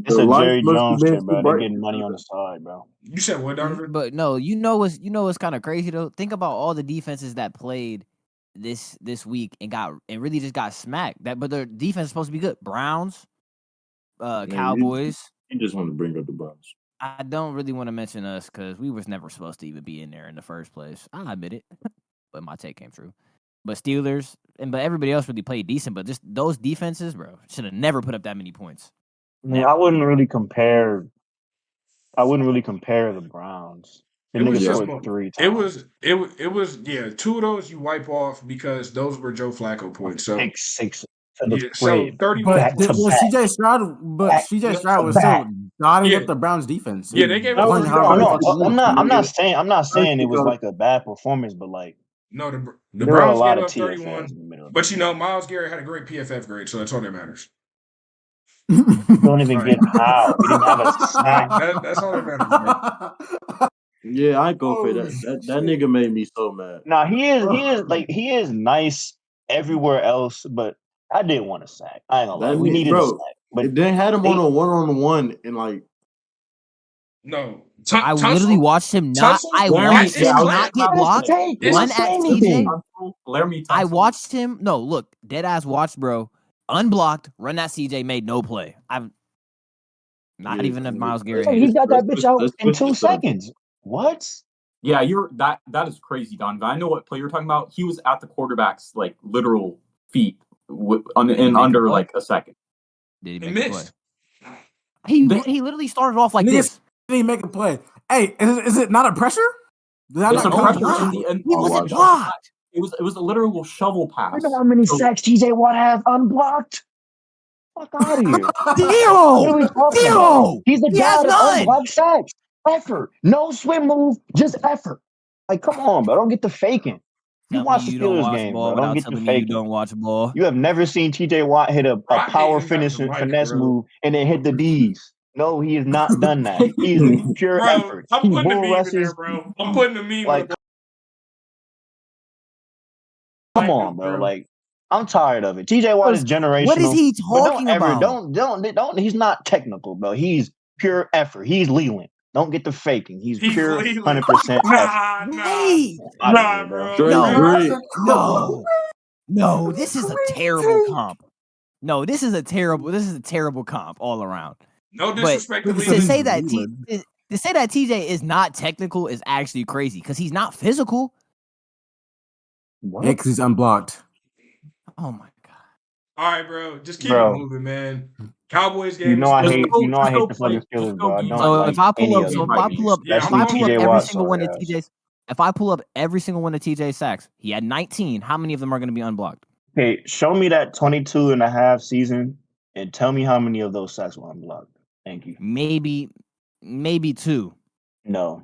It's a Jerry Jones shit, bro. They're getting money on the side, bro. You said what, Donovan? But no, you know what's kind of crazy though. Think about all the defenses that played this week and really just got smacked. But their defense is supposed to be good. Browns, Cowboys. You just want to bring up the Browns. I don't really want to mention us because we was never supposed to even be in there in the first place. I admit it, but my take came true. But Steelers but everybody else really played decent. But just those defenses, bro, should have never put up that many points. Yeah, I wouldn't really compare the Browns. It was just 3 times. It was 2 of those you wipe off because those were Joe Flacco points. So 6 so 30. But CJ Stroud was still dotting up the Browns defense. Yeah, they gave I'm not saying it was like a bad performance, but like no, the Browns gave up 31. But Myles Garrett had a great PFF grade, so that's all that matters. Don't even get how. We didn't have a sack. That's all that matters, bro. Yeah, I go for that. That nigga made me so mad. Nah, he is nice everywhere else, but I didn't want a sack. I ain't gonna lie. We needed a sack. But they had him on a one-on-one and like no. I literally watched him not. I watched him not get blocked. Run at CJ. I watched him. No, look, dead ass watched, bro. Unblocked, run that CJ, made no play. I'm not even a Myles Garrett. He got that bitch out in 2 seconds. What? Yeah, that is crazy, Donovan. I know what play you're talking about. He was at the quarterback's like literal feet in under like a second. Did he make a play? He literally started off like this. Did he make a play? Hey, is it not a pressure? It's a pressure. He wasn't blocked. It was a literal shovel pass. You know how many sacks TJ Watt have unblocked? Fuck out of here. Zero. He's the guy that unblocked sacks. Effort. No swim move, just effort. Like, come on, bro. Don't get the faking. You watch the Steelers game, bro. Don't get the faking. You don't watch ball. You have never seen TJ Watt hit a power finesse move and then hit the D's. No, he has not done that. He's pure effort. I'm putting the meme in there, bro. I'm putting the meme like, come on, bro. Like, I'm tired of it. TJ Watt is generational. What is he talking about? Don't. He's not technical, bro. He's pure effort. He's Leland. Don't get the faking. He's pure 100% Nah, bro. No. This is a terrible comp. No, this is a terrible comp all around. No disrespect to to say that TJ is not technical is actually crazy because he's not physical. What? Yeah, because he's unblocked. Oh my god! All right, bro, just keep it moving, man. Cowboys game. You know I hate the fucking Steelers, bro. So if I pull up every single one of TJ's, if I pull up every single one of TJ's sacks, he had 19. How many of them are going to be unblocked? Okay, show me that 22 and a half season and tell me how many of those sacks were unblocked. Thank you. Maybe 2. No.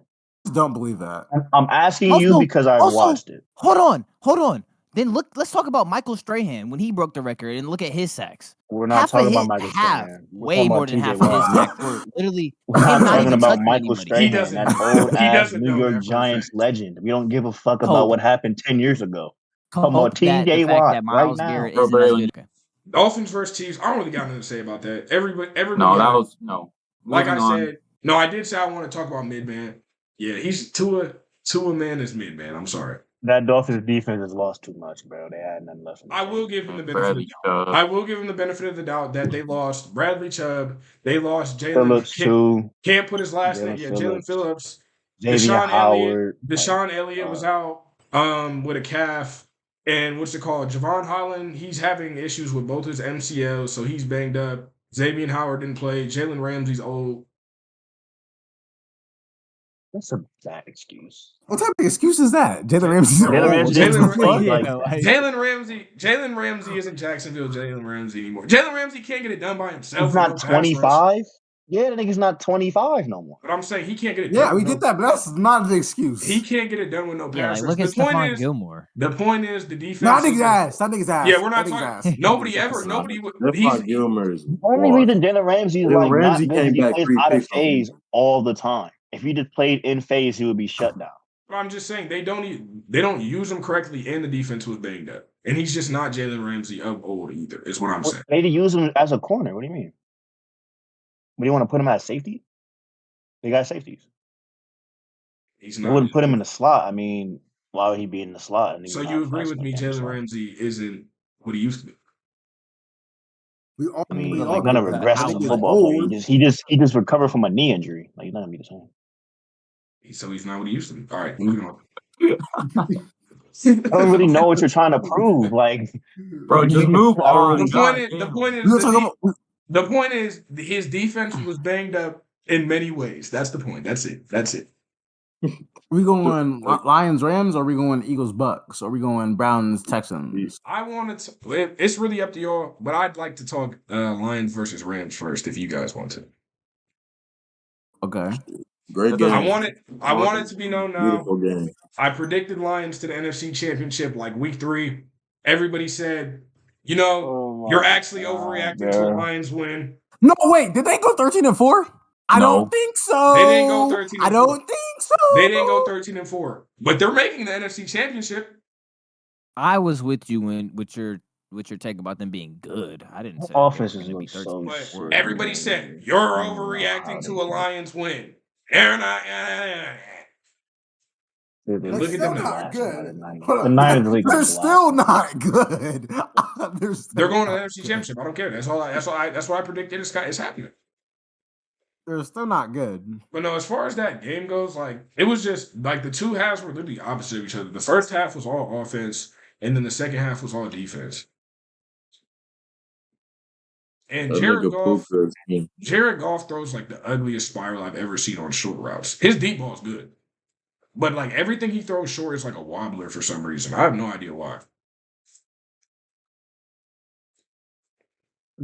Don't believe that. I'm asking you because I watched it. Hold on. Then let's talk about Michael Strahan when he broke the record and look at his sacks. We're not talking about Michael Strahan. Way more than half of his sacks were literally. We're not talking about Michael Strahan, that old-ass New York Giants legend. We don't give a fuck about what happened 10 years ago. Come on, TJ Watt right now. Dolphins versus Chiefs. I don't really got nothing to say about that. Everybody. No, that was no. Like I said, no, I did say I want to talk about mid-man. Yeah, he's Tua man is mid-man. I'm sorry. That Dolphins defense has lost too much, bro. They had nothing left. I will give him the benefit of the doubt. I will give him the benefit of the doubt that they lost Bradley Chubb. They lost Jalen Phillips too. Can't put his last name. Yeah, Jalen Phillips. Deshaun Elliott was out with a calf. And what's it called? Javon Holland, he's having issues with both his MCLs, so he's banged up. Xavier Howard didn't play. Jalen Ramsey's old. That's a bad excuse. What type of excuse is that? Jalen Ramsey isn't Jacksonville Jalen Ramsey anymore. Jalen Ramsey can't get it done by himself. He's not 25. Yeah, the nigga's not 25 no more. But I'm saying he can't get it done. Yeah, we get that, but that's not the excuse. He can't get it done with no pass. Look at Stephon Gilmore. The point is the defense. That nigga's ass. That nigga's ass. Yeah, we're not talking. Nobody. Stephon Gilmore is the only reason Jalen Ramsey is like Ramsey came back out of phase all the time. If he just played in phase, he would be shut down. But I'm just saying they don't use him correctly, and the defense was banged up, and he's just not Jalen Ramsey of old either. Is what I'm saying. They use him as a corner. What do you mean? But do you want to put him at safety? They got safeties. He's They not. wouldn't put him in the slot. I mean, why would he be in the slot? So you agree with me, Jalen Ramsey isn't what he used to be? I mean, he's not a regressive football player. He just recovered from a knee injury. Like, he's not gonna be the same. So he's not what he used to be. All right, moving on. I don't really know what you're trying to prove. Like, bro, just move on. The point is his defense was banged up in many ways. That's the point. That's it. We going Lions Rams, or we going Eagles Bucks, or we going Browns Texans? I wanted to. It's really up to y'all, but I'd like to talk Lions versus Rams first, if you guys want to. Okay. Great game. I want it to be known now. Beautiful game. I predicted Lions to the NFC Championship like week 3. Everybody said, you're actually overreacting to a Lions win. No, wait, did they go 13-4? I don't think so. They didn't go 13-4. I don't think so. They didn't go 13-4, but they're making the NFC Championship. I was with you with your take about them being good. I didn't say offenses look so. But everybody said you're overreacting to a Lions win. They're not. Look at them. Not good. The Niners they're still not good. They're going to the NFC Championship. I don't care. That's what I predicted. It's happening. They're still not good. But no, as far as that game goes, like, it was just like the two halves were literally opposite of each other. The first half was all offense, and then the second half was all defense. And Jared Goff throws like the ugliest spiral I've ever seen on short routes. His deep ball is good, but like everything he throws short is like a wobbler for some reason. I have no idea why.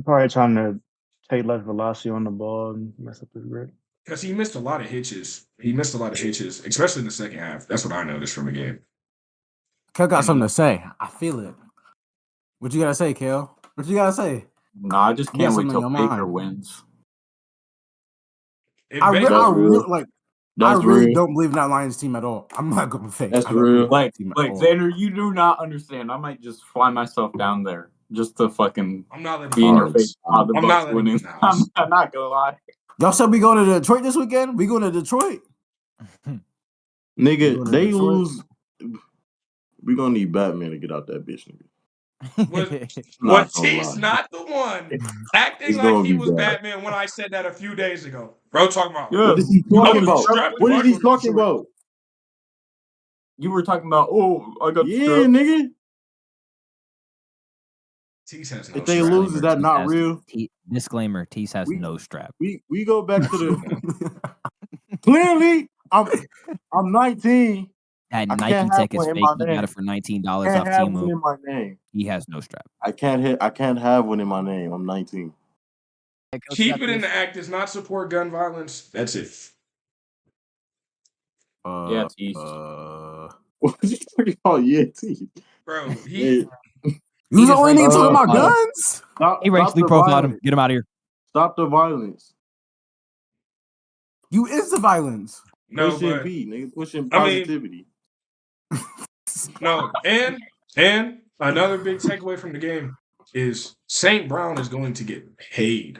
Probably trying to take less velocity on the ball and mess up his grip. Because he missed a lot of hitches. Especially in the second half. That's what I noticed from the game. Kel got something to say. I feel it. What you gotta say, Kel? What you gotta say? Nah, I just can't wait till Baker wins. I really don't believe in that Lions team at all. I'm not going to fake. That's real. Like Xander, you do not understand. I might just fly myself down there just to fucking be in your face. I'm not gonna lie. Y'all said we going to Detroit this weekend? We going to Detroit? Nigga, they lose. We gonna need Batman to get out that bitch, nigga. He's not the one acting like he was Batman when I said that a few days ago. Bro, talking about what is he talking about? What is he talking about? You were talking about I got nigga. Tease has no if they lose, is that not real? Disclaimer: Tease has no strap. We go back to the clearly. I'm 19. That Nike Tech is fake. You got it for $19 off Temu. He has no strap. I can't have one in my name. I'm 19. Keep it in the act does not support gun violence. That's it. Tease. What are you talking about? Tease. Bro, you the only nigga talking about guns? He racially profiled him. Get him out of here. Stop the violence. You is the violence. No, pushing positivity. No, and another big takeaway from the game is St. Brown is going to get paid.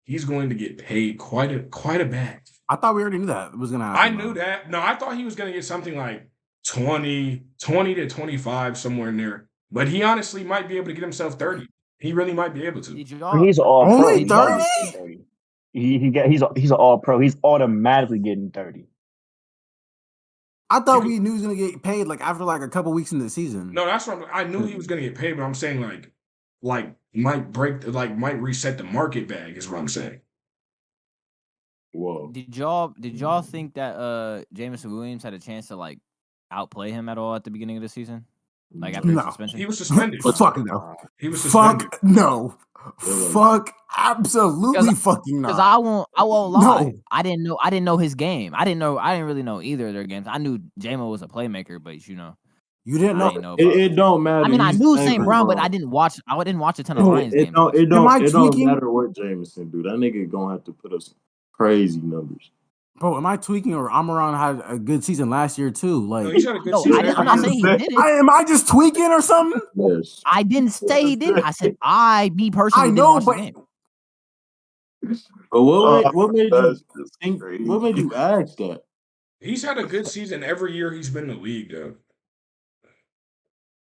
He's going to get paid quite a bag. I thought we already knew that it was going to happen. I knew that. No, I thought he was going to get something like 20 to 25, somewhere in there. But he honestly might be able to get himself 30. He really might be able to. He's all only pro. 30? He's an all pro. He's automatically getting 30. I thought we knew he was gonna get paid like after like a couple weeks in the season. No, that's what I knew he was gonna get paid, but I'm saying like might reset the market bag is what I'm saying. Whoa. Did y'all think that Jameson Williams had a chance to like outplay him at all at the beginning of the season? Like after his suspension? He was suspended. Fuck no. He was suspended. Fuck no. Fuck absolutely fucking not. Because I won't lie. No. I didn't know his game. I didn't really know either of their games. I knew J-Mo was a playmaker, but you didn't know. It don't matter. I mean, I knew St. Brown, but I didn't watch a ton of Lions games. It don't matter what Jameson do. That nigga gonna have to put us crazy numbers. Bro, am I tweaking or Amaron had a good season last year too? Like, he's had a good season. I'm not saying he did it. Am I just tweaking or something? Yes. I didn't say he did. I said me personally. I know, didn't watch the game. But what made you think? What made you ask that? He's had a good season every year he's been in the league, though.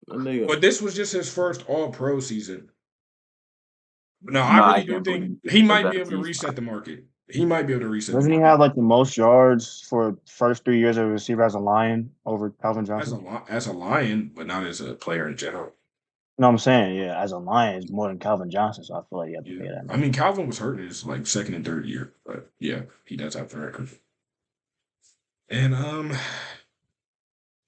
But this was just his first All-Pro season. No, I really do think he might be able to reset the market. He might be able to reset. Doesn't he have like the most yards for first 3 years of a receiver as a Lion over Calvin Johnson? As a Lion, but not as a player in general. No, I'm saying, yeah, as a Lion, it's more than Calvin Johnson, so I feel like you have to pay that. I mean, Calvin was hurt in his like second and third year, but yeah, he does have the record. And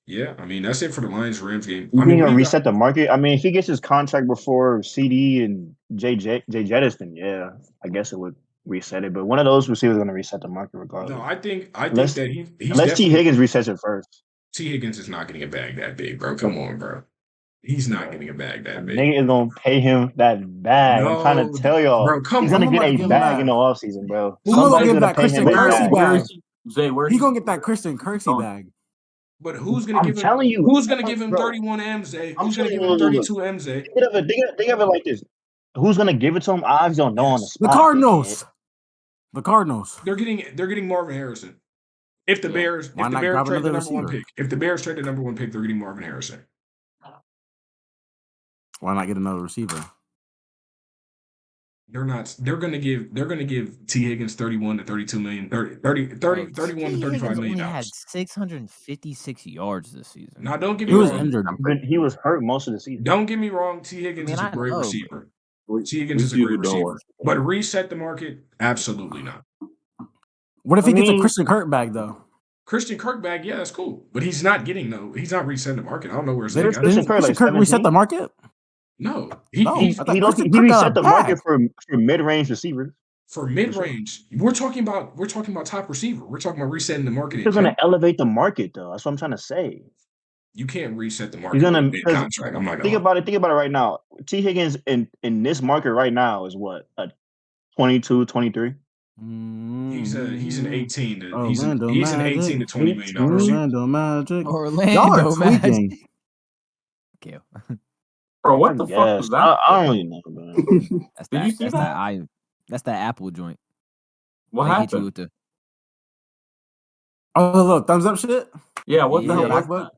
yeah, I mean that's it for the Lions-Rams game. You think he'll reset the market? I mean, if he gets his contract before CD and Jay Jettis, then yeah, I guess it would reset it. But one of those receivers is going to reset the market regardless. No, I think that he's unless T Higgins resets it first. T Higgins is not getting a bag that big, bro. Come on, bro. He's not getting a bag that big. Nigga is gonna pay him that bag. I'm trying to tell y'all, bro. He's gonna get a bag in the offseason, bro. Who's gonna get that Christian Kirksey bag? Zay, where he gonna get that Christian Kirksey bag? But who's gonna give him? Who's gonna give him 31 M's? Who's gonna give him 32 M's? Think of it like this: who's gonna give it to him? I don't know on the spot. The Cardinals. The Cardinals. They're getting Marvin Harrison. If the Bears trade the number one pick, if the Bears trade the number one pick, they're getting Marvin Harrison. Why not get another receiver? They're not. They're going to give T Higgins 31 to 32 million, 31 to 35 million. He had 656 yards this season. Now, don't get me wrong. Injured. He was hurt most of the season. Don't get me wrong. T Higgins is a great receiver. T Higgins is a great receiver. But reset the market? Absolutely not. What if he gets a Christian Kirk bag though? Christian Kirk bag, yeah, that's cool. But he's not getting he's not resetting the market. I don't know where it's at. Christian Kirk reset the market? No. He reset the market for mid-range receivers. For mid-range, we're talking about top receiver. We're talking about resetting the market. He's going to elevate the market, though. That's what I'm trying to say. You can't reset the market. He's going to contract. I'm not think about it right now. T Higgins in this market right now is what, a 22, 23. He's an 18 to he's an 18 to $20 million. Orlando Magic. Orlando Magic. Okay. Bro, what the fuck was that? I don't really know, man. That's that Apple joint. What happened? With the... Oh, look, thumbs up shit? Yeah, what the hell?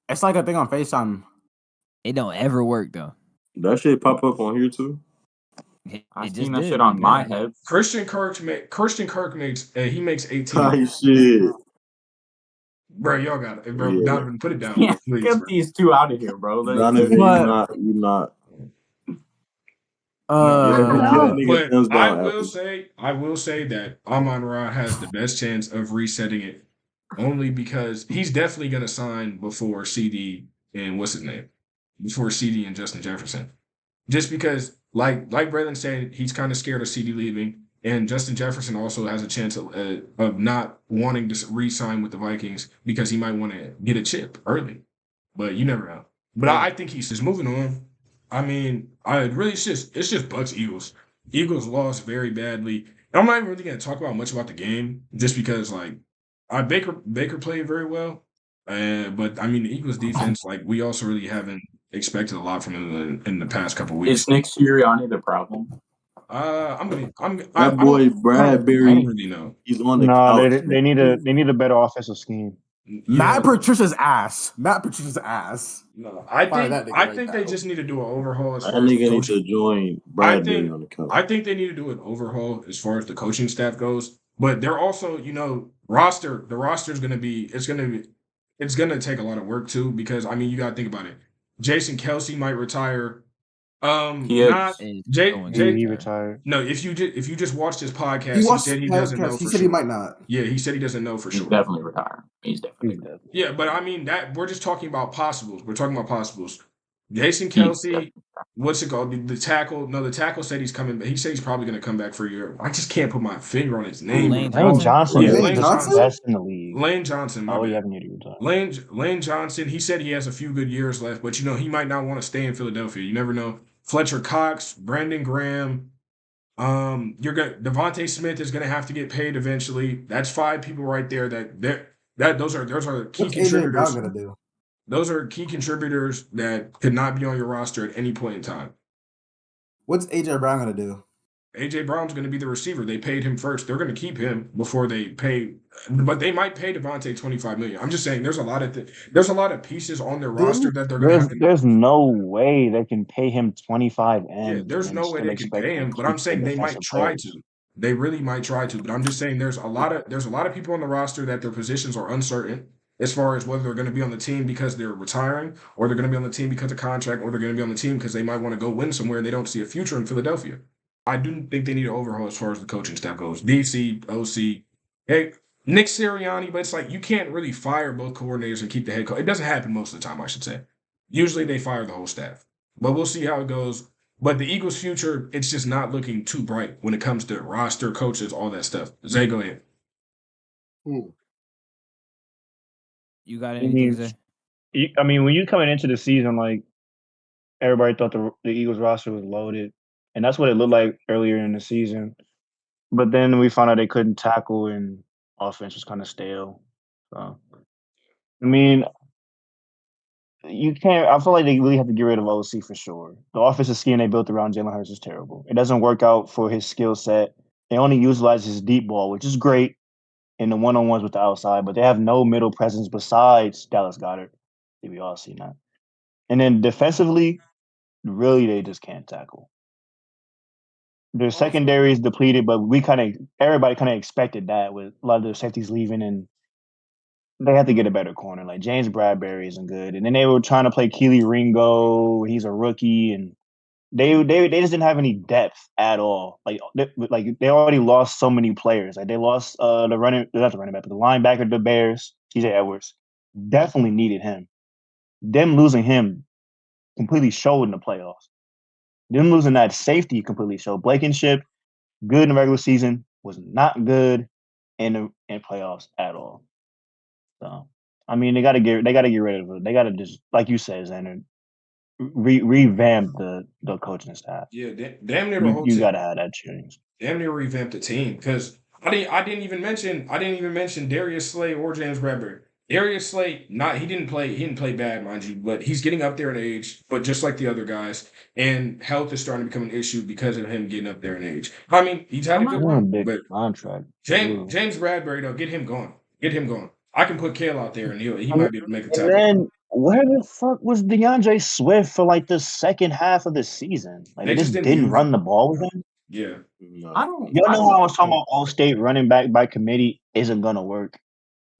It's like a thing on FaceTime. It don't ever work, though. That shit pop up on here, too? I've seen that shit on my head. Christian Kirk makes 18. Oh, shit. Bro, y'all got it. Bro, yeah. Donovan, put it down. Yeah, please, get these two out of here, bro. Donovan, you're not. But I will say that Amon-Ra has the best chance of resetting it only because he's definitely going to sign before CD and before CD and Justin Jefferson. Just because, like Braylon said, he's kind of scared of CD leaving. And Justin Jefferson also has a chance of not wanting to re-sign with the Vikings because he might want to get a chip early. But you never know. But I think he's just moving on. I mean, it's just Bucks Eagles. Eagles lost very badly. I'm not even really going to talk about much about the game just because Baker played very well. But I mean, the Eagles defense, we also really haven't expected a lot from them in the past couple of weeks. Is Nick Sirianni the problem? That boy Bradbury. I don't really know. He's on the couch. They need a better offensive scheme. Yeah. Matt Patricia's ass. No, I think they just need to do an overhaul. As far as nigga need to join Bradbury on the couch. I think they need to do an overhaul as far as the coaching staff goes. But they're also, the roster is going to be. It's going to take a lot of work too because I mean you got to think about it. Jason Kelce might retire. He retired. No, if you just watched his podcast, he said he doesn't know. He said he might not. Yeah, he said he doesn't know for sure. He's definitely retiring. He's definitely. Yeah, but I mean that we're just talking about possibles. We're talking about possibles. Jason Kelce, what's it called? The tackle. No, the tackle said he's coming. He said he's probably going to come back for a year. I just can't put my finger on his name. Lane Johnson. Yeah, Lane Johnson. Best in the league. Lane Johnson. Lane Johnson. He said he has a few good years left, but he might not want to stay in Philadelphia. You never know. Fletcher Cox, Brandon Graham, Devontae Smith is going to have to get paid eventually. That's 5 people right there. Those are key contributors. Those are key contributors that could not be on your roster at any point in time. What's AJ Brown gonna do? AJ Brown's going to be the receiver. They paid him first. They're going to keep him before they pay, but they might pay Devontae $25 million. I'm just saying, there's a lot of pieces on their roster that they're going to have. There's no way they can pay him 25 M. Yeah, there's no way they can pay him, but I'm saying they might try to. They really might try to, but I'm just saying there's a lot of people on the roster that their positions are uncertain as far as whether they're going to be on the team because they're retiring, or they're going to be on the team because of contract, or they're going to be on the team because they might want to go win somewhere and they don't see a future in Philadelphia. I do think they need an overhaul as far as the coaching staff goes. DC, OC, hey, Nick Sirianni, but it's like you can't really fire both coordinators and keep the head coach. It doesn't happen most of the time, I should say. Usually they fire the whole staff. But we'll see how it goes. But the Eagles' future, it's just not looking too bright when it comes to roster, coaches, all that stuff. Zay, go ahead. You got anything, Zay? I mean, when you coming into the season, like, everybody thought the Eagles roster was loaded, and that's what it looked like earlier in the season. But then we found out they couldn't tackle, and offense was kind of stale. So, I mean, you can't. I feel like they really have to get rid of OC for sure. The offensive scheme they built around Jalen Hurts is terrible. It doesn't work out for his skill set. They only utilize his deep ball, which is great in the one-on-ones with the outside, but they have no middle presence besides Dallas Goedert. I think we all seen that. And then defensively, really, they just can't tackle. Their secondary is depleted, but everybody kind of expected that with a lot of their safeties leaving, and they had to get a better corner. Like James Bradbury isn't good, and then they were trying to play Keely Ringo. He's a rookie, and they just didn't have any depth at all. Like they already lost so many players. Like they lost not the running back, but the linebacker, the Bears, TJ Edwards, definitely needed him. Them losing him completely showed in the playoffs. Them losing that safety completely showed. Blankenship, good in the regular season, was not good in playoffs at all. So, I mean, they got to get rid of it. They got to just, like you said, Xander, revamp the coaching staff. Yeah, damn near the whole team. You got to have that change. Damn near revamp the team, because I didn't even mention Darius Slay or James Bradbury. Darius Slay, he didn't play bad, mind you, but he's getting up there in age, but just like the other guys, and health is starting to become an issue because of him getting up there in age. I mean, he's had a good run, but contract. James Bradbury, though, get him going. I can put Kale out there, and he might be able to make a tackle. And then where the fuck was DeAndre Swift for like the second half of the season? Like they just didn't run the ball with him. Yeah, I don't. You know how I was talking about All-State running back by committee isn't gonna work.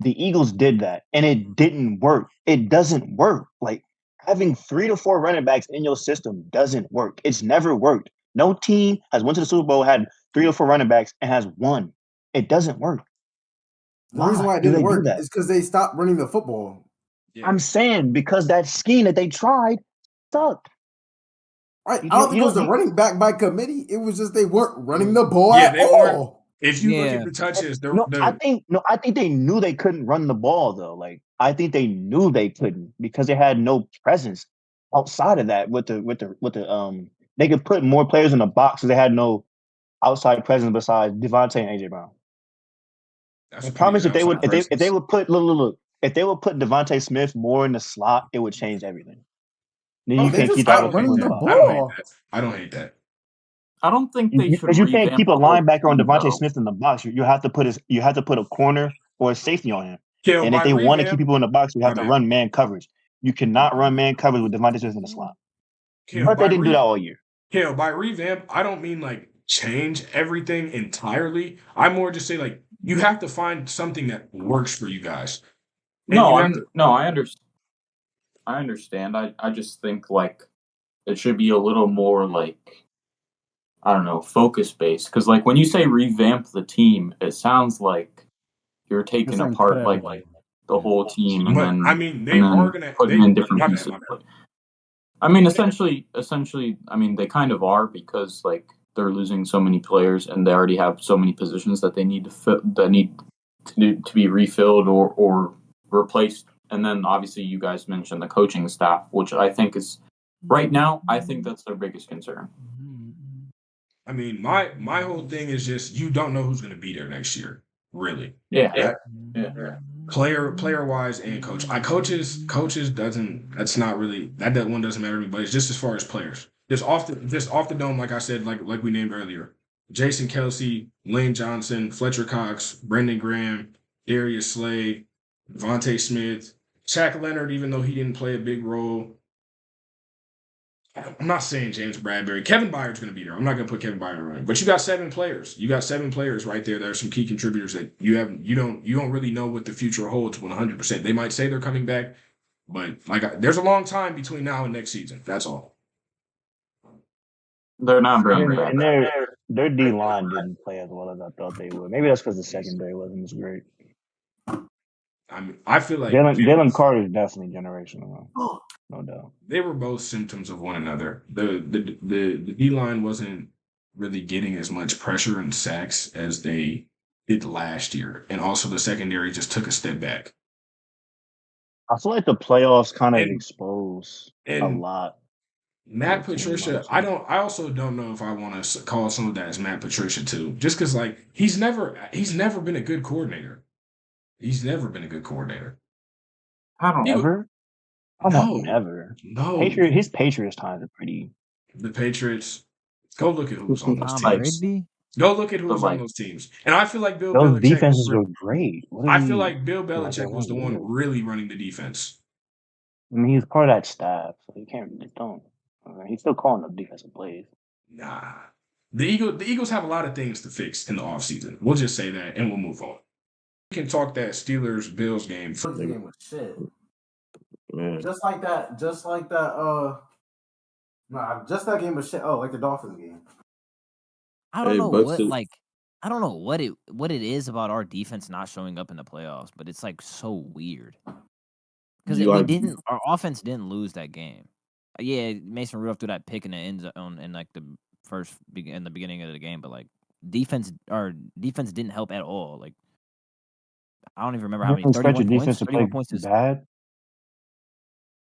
The Eagles did that, and it didn't work. It doesn't work. Like having 3 to 4 running backs in your system doesn't work. It's never worked. No team has went to the Super Bowl, had 3 or 4 running backs, and has won. It doesn't work. The reason why it didn't work is because they stopped running the football. Yeah. I'm saying because that scheme that they tried sucked. Right. I don't think it was the running back by committee. It was just they weren't running the ball at all. If you look at the touches, I think they knew they couldn't run the ball though. Like I think they knew they couldn't because they had no presence outside of that. With the they could put more players in the box because they had no outside presence besides Devontae and AJ Brown. I promise if they would put Devontae Smith more in the slot, it would change everything. Then you can't keep that running the ball. I don't hate that. I don't think they should. Because you can't keep a linebacker on Devontae Smith in the box. You have to put a corner or a safety on him. And if they want to keep people in the box, you have to run man coverage. You cannot run man coverage with Devontae Smith in the slot. But they didn't do that all year. Kale, by revamp, I don't mean like change everything entirely. I more just say like you have to find something that works for you guys. I understand. I just think like it should be a little more like, I don't know, focus based. Because like when you say revamp the team, it sounds like you're taking apart like the whole team and then I mean they are gonna put in different pieces. I mean essentially, I mean they kind of are because like they're losing so many players and they already have so many positions that they need to be refilled or replaced. And then obviously you guys mentioned the coaching staff, which I think is right now, I think that's their biggest concern. I mean, my whole thing is just you don't know who's going to be there next year, really. Yeah. Player wise and coach. Coaches doesn't. That's not really that one doesn't matter to me. But it's just as far as players, just off the dome, like I said, like we named earlier. Jason Kelsey, Lane Johnson, Fletcher Cox, Brendan Graham, Darius Slay, Devontae Smith, Shaq Leonard, even though he didn't play a big role. I'm not saying James Bradbury. Kevin Byard's going to be there. I'm not going to put Kevin Byard on, but you got 7 players. You got 7 players right there. There are some key contributors that you don't really know what the future holds 100%. They might say they're coming back, but there's a long time between now and next season. That's all. They're not bringing back. And their D line didn't play as well as I thought they would. Maybe that's because the secondary wasn't as great. I feel like Jalen Carter is definitely generational, no doubt. They were both symptoms of one another. The D line wasn't really getting as much pressure and sacks as they did last year, and also the secondary just took a step back. I feel like the playoffs kind of expose a lot. Matt Patricia, I also don't know if I want to call some of that as Matt Patricia too, just because he's never been a good coordinator. He's never been a good coordinator. I don't ever. Never. No. His Patriots times are pretty. The Patriots. Go look at who's on those teams. Go look at who's on those teams. And I feel like Bill Belichick. Those defenses were great. I feel like Bill Belichick was the one really running the defense. I mean, he was part of that staff, so you can't just don't. He's still calling up defensive plays. Nah. The Eagles have a lot of things to fix in the offseason. We'll just say that, and we'll move on. We can talk that Steelers-Bills game. The game was shit. Man. Just like that. Nah, just that game was shit. Oh, like the Dolphins game. I don't know what it is about our defense not showing up in the playoffs, but it's like so weird. Because our offense didn't lose that game. Yeah, Mason Rudolph threw that pick in the end zone in like the in the beginning of the game, but like our defense didn't help at all. Like I don't even remember how many 31 points. 31 points is bad.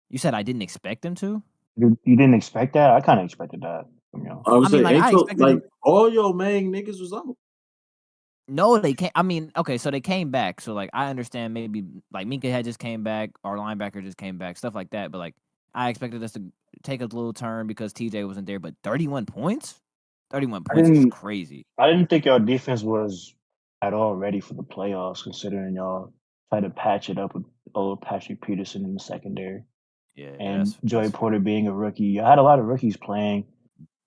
You said I didn't expect them to? You didn't expect that? I kind of expected that from y'all. I was saying, all your main niggas was out. No, they can't. I mean, okay, so they came back. So like, I understand maybe like Minka had just came back, our linebacker just came back, stuff like that. But like, I expected us to take a little turn because TJ wasn't there. But 31 points, 31 points is crazy. I didn't think y'all defense was at all ready for the playoffs, considering y'all tried to patch it up with old Patrick Peterson in the secondary. Yeah, and Joey Porter being a rookie. I had a lot of rookies playing.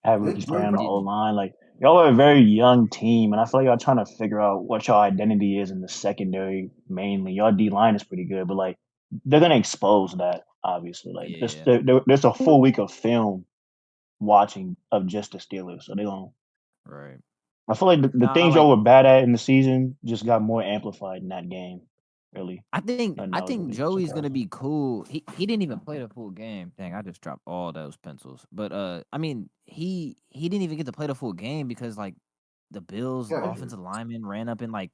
Had rookies playing on the O-line. Like, y'all are a very young team, and I feel like y'all trying to figure out what y'all identity is in the secondary mainly. Y'all D-line is pretty good, but, like, they're going to expose that, obviously. Like, there's a full week of film watching of just the Steelers, so they're going to. Right. I feel like the things y'all were bad at in the season just got more amplified in that game. Really, I think Joey's gonna be cool. He didn't even play the full game. Dang, I just dropped all those pencils. But I mean, he didn't even get to play the full game because like the Bills offensive lineman ran up and like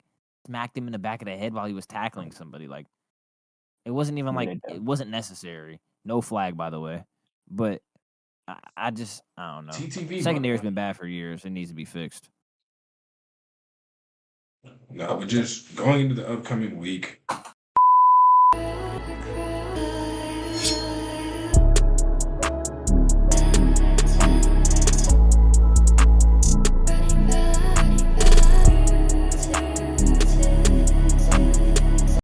smacked him in the back of the head while he was tackling somebody. Like it wasn't even it wasn't necessary. No flag, by the way. But I don't know. Secondary's been bad for years. It needs to be fixed. No, but just going into the upcoming week,